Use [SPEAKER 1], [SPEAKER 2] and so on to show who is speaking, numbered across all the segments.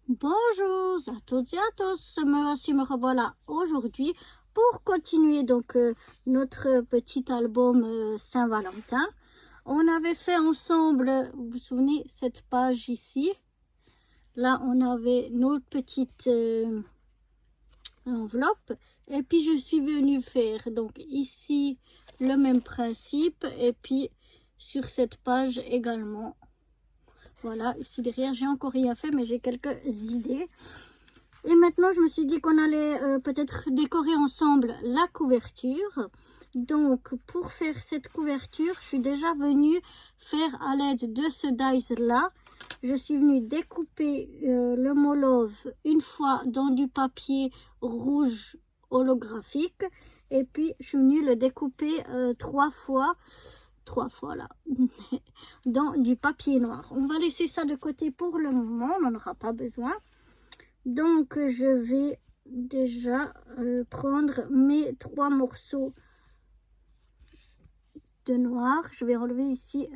[SPEAKER 1] Bonjour à toutes et à tous, me voici, me revoilà aujourd'hui pour continuer donc notre petit album Saint-Valentin. On avait fait ensemble, vous vous souvenez, cette page ici. Là, on avait notre petite enveloppe et puis je suis venue faire donc ici le même principe et puis sur cette page également. Voilà, ici derrière, j'ai encore rien fait, mais j'ai quelques idées. Et maintenant, je me suis dit qu'on allait peut-être décorer ensemble la couverture. Donc, pour faire cette couverture, je suis déjà venue faire à l'aide de ce dies-là. Je suis venue découper le Molove une fois dans du papier rouge holographique. Et puis, je suis venue le découper trois fois là, dans du papier noir. On va laisser ça de côté pour le moment, on n'en aura pas besoin. Donc, je vais déjà prendre mes 3 morceaux de noir. Je vais enlever ici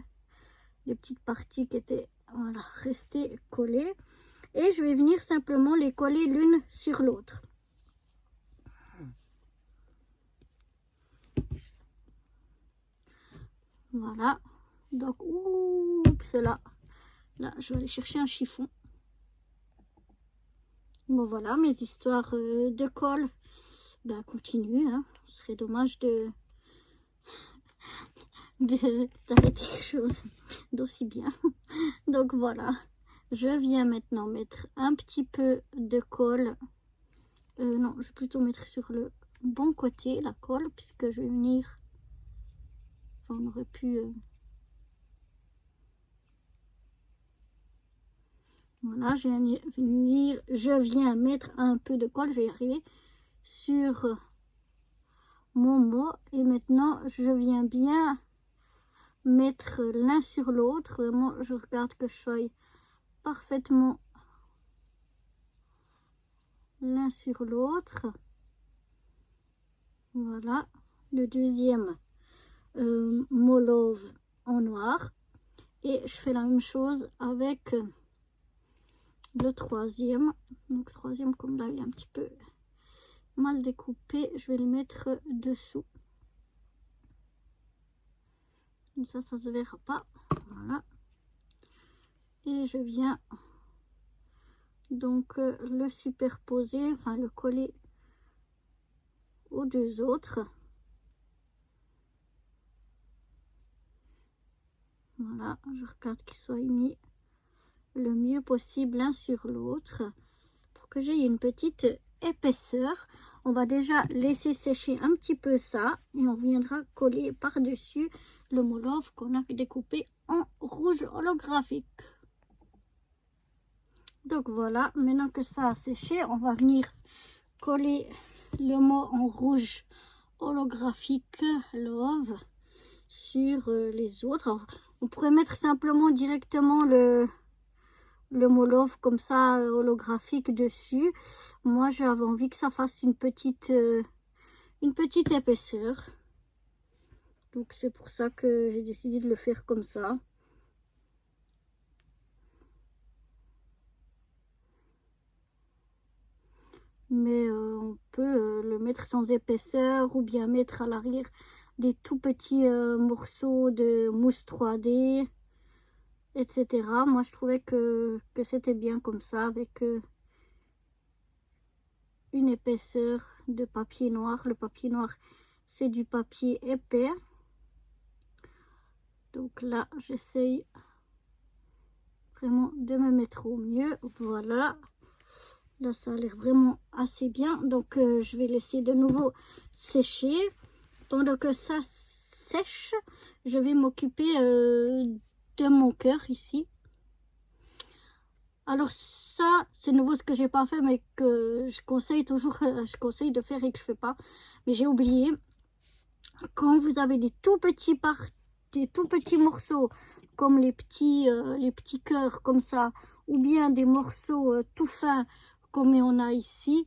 [SPEAKER 1] les petites parties qui étaient voilà, restées collées. Et je vais venir simplement les coller l'une sur l'autre. Voilà. Donc, oups, là, je vais aller chercher un chiffon. Bon, voilà, mes histoires de colle continuent. Hein. Ce serait dommage d'arrêter quelque chose d'aussi bien. Donc voilà, je viens maintenant mettre un petit peu de colle. Non, je vais plutôt mettre sur le bon côté la colle, puisque je vais venir... Enfin, on aurait pu... Voilà, je viens mettre un peu de colle, je vais y arriver, sur mon mot. Et maintenant, je viens bien mettre l'un sur l'autre. Vraiment, je regarde que je sois parfaitement l'un sur l'autre. Voilà, le deuxième Molove en noir. Et je fais la même chose avec le troisième. Donc, le troisième, comme là, il est un petit peu mal découpé, je vais le mettre dessous. Comme ça se verra pas. Voilà. Et je viens donc le superposer, enfin le coller aux deux autres. Voilà, je regarde qu'ils soient mis le mieux possible l'un sur l'autre pour que j'ai une petite épaisseur. On va déjà laisser sécher un petit peu ça et on viendra coller par-dessus le Molove qu'on a découpé en rouge holographique. Donc voilà, maintenant que ça a séché, on va venir coller le mot en rouge holographique Love sur les autres. Alors, on pourrait mettre simplement directement le Molove comme ça holographique dessus. Moi, j'avais envie que ça fasse une petite épaisseur. Donc c'est pour ça que j'ai décidé de le faire comme ça. Mais on peut le mettre sans épaisseur ou bien mettre à l'arrière des tout petits morceaux de mousse 3D, etc. Moi, je trouvais que c'était bien comme ça, avec une épaisseur de papier noir. Le papier noir, c'est du papier épais. Donc là, j'essaye vraiment de me mettre au mieux. Voilà. Là, ça a l'air vraiment assez bien. Donc, je vais laisser de nouveau sécher. Pendant que ça sèche, je vais m'occuper de mon cœur ici. Alors ça, c'est nouveau ce que j'ai pas fait, mais que je conseille toujours, je conseille de faire et que je fais pas. Mais j'ai oublié. Quand vous avez des tout petits morceaux, comme les petits cœurs comme ça, ou bien des morceaux tout fins comme on a ici,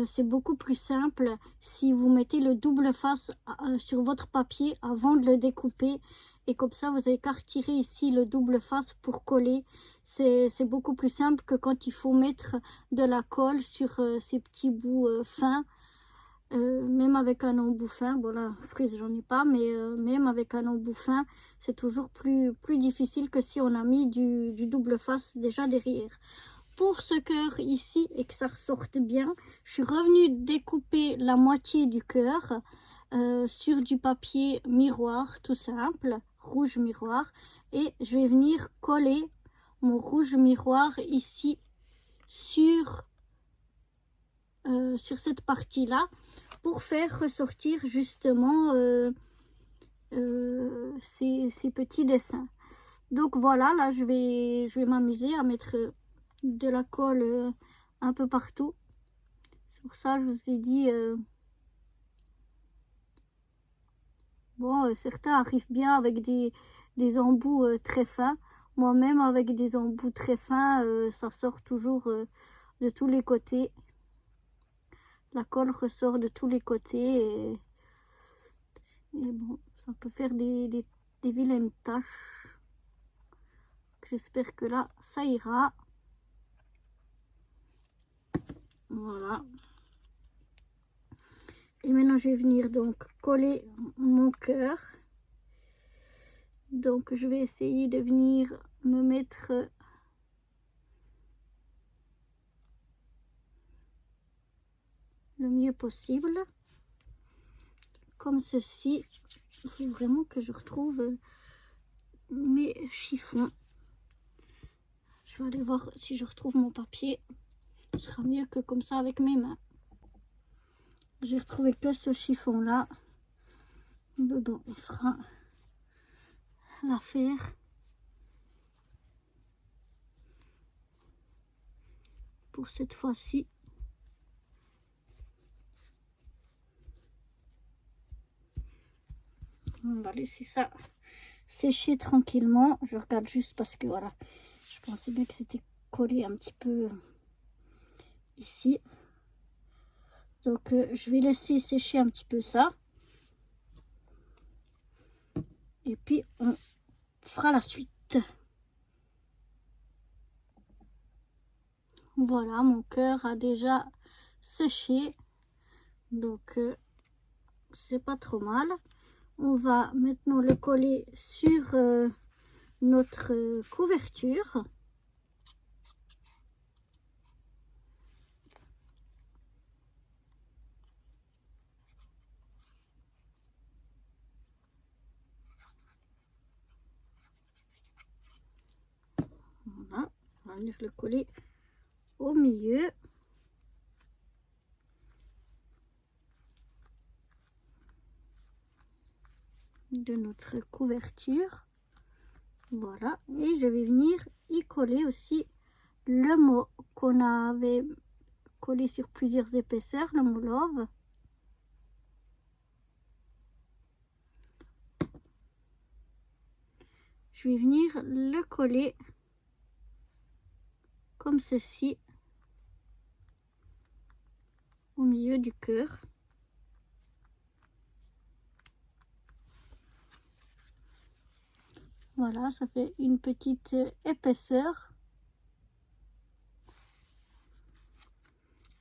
[SPEAKER 1] c'est beaucoup plus simple si vous mettez le double face sur votre papier avant de le découper Et comme ça, vous avez qu'à retirer ici le double face pour coller. C'est beaucoup plus simple que quand il faut mettre de la colle sur ces petits bouts fins. Même avec un embout fin, bon là, frise j'en ai pas, mais même avec un embout fin, c'est toujours plus difficile que si on a mis du double face déjà derrière. Pour ce cœur ici, et que ça ressorte bien, je suis revenue découper la moitié du cœur sur du papier miroir, tout simple, rouge miroir, et je vais venir coller mon rouge miroir ici sur cette partie-là, pour faire ressortir justement ces petits dessins. Donc voilà, là je vais m'amuser à mettre de la colle un peu partout. C'est pour ça que je vous ai dit bon, certains arrivent bien avec des embouts très fins. Moi-même avec des embouts très fins, ça sort toujours de tous les côtés. La colle ressort de tous les côtés et bon, ça peut faire des vilaines taches. J'espère que là, ça ira. Voilà. Et maintenant, je vais venir donc coller mon cœur. Donc, je vais essayer de venir me mettre le mieux possible. Comme ceci. Il faut vraiment que je retrouve mes chiffons. Je vais aller voir si je retrouve mon papier. Ce sera mieux que comme ça avec mes mains. J'ai retrouvé que ce chiffon là. Mais bon, il fera l'affaire. Pour cette fois-ci. On va laisser ça sécher tranquillement. Je regarde juste parce que voilà, je pensais bien que c'était collé un petit peu ici. Donc je vais laisser sécher un petit peu ça. Et puis on fera la suite. Voilà, mon cœur a déjà séché. Donc c'est pas trop mal. On va maintenant le coller sur notre couverture. Voilà, on va venir le coller au milieu. De notre couverture. Voilà, et je vais venir y coller aussi le mot qu'on avait collé sur plusieurs épaisseurs, le mot love. Je vais venir le coller comme ceci au milieu du cœur. Voilà, ça fait une petite épaisseur.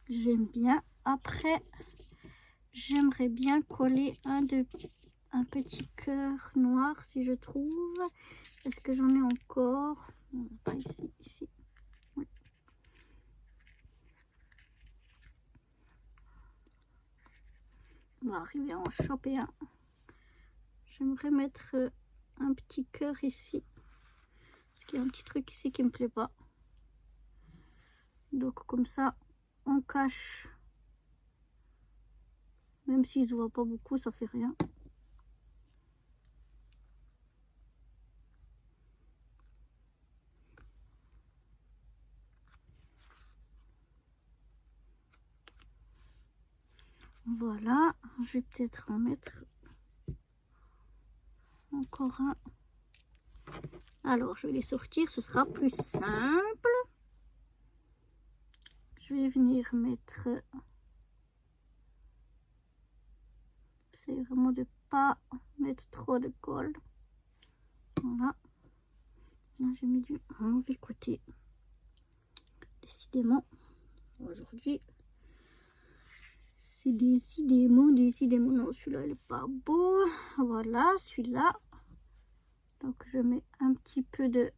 [SPEAKER 1] J'aime bien. Après, j'aimerais bien coller un petit cœur noir si je trouve. Est-ce que j'en ai encore? Non, pas ici, ici. Oui. On va arriver à en choper un. J'aimerais mettre un petit cœur ici. Parce qu'il y a un petit truc ici qui me plaît pas. Donc comme ça, on cache. Même s'il se voit pas beaucoup, ça fait rien. Voilà, je vais peut-être en mettre encore un. Alors, je vais les sortir, ce sera plus simple. Je vais venir mettre... C'est vraiment de pas mettre trop de colle. Voilà. Là, j'ai mis du mauvais côté. Décidément, aujourd'hui, c'est décidément. Non, celui-là, il n'est pas beau. Voilà, celui-là. Donc, je mets un petit peu de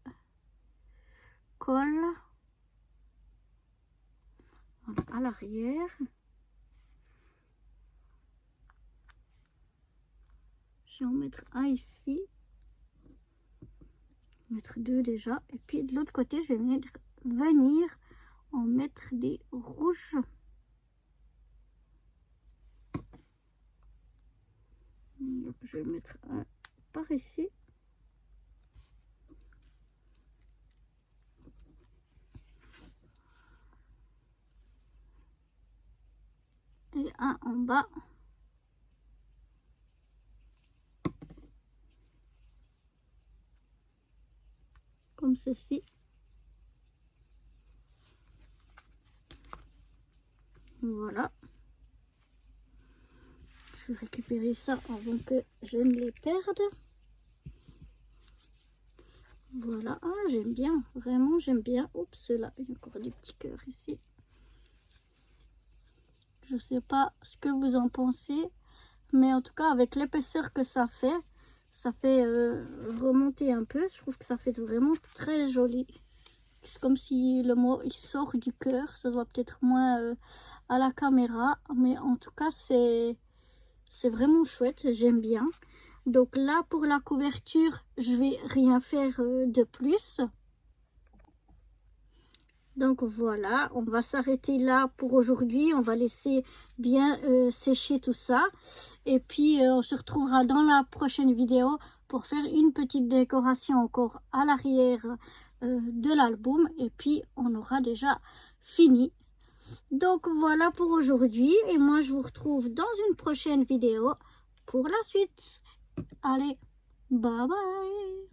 [SPEAKER 1] colle. Voilà, à l'arrière. Je vais en mettre un ici. Mettre deux déjà. Et puis, de l'autre côté, je vais venir en mettre des rouges. Donc, je vais mettre un par ici. Et un en bas. Comme ceci. Voilà. Je vais récupérer ça avant que je ne les perde. Voilà, ah, j'aime bien, vraiment j'aime bien. Oups, là, il y a encore des petits cœurs ici. Je sais pas ce que vous en pensez, mais en tout cas avec l'épaisseur que ça fait remonter un peu. Je trouve que ça fait vraiment très joli. C'est comme si le mot il sort du cœur. Ça se voit peut-être moins à la caméra, mais en tout cas c'est vraiment chouette, j'aime bien. Donc là pour la couverture, je vais rien faire de plus. Donc voilà, on va s'arrêter là pour aujourd'hui. On va laisser bien sécher tout ça. Et puis on se retrouvera dans la prochaine vidéo pour faire une petite décoration encore à l'arrière de l'album. Et puis on aura déjà fini. Donc voilà pour aujourd'hui. Et moi je vous retrouve dans une prochaine vidéo pour la suite. Allez, bye bye!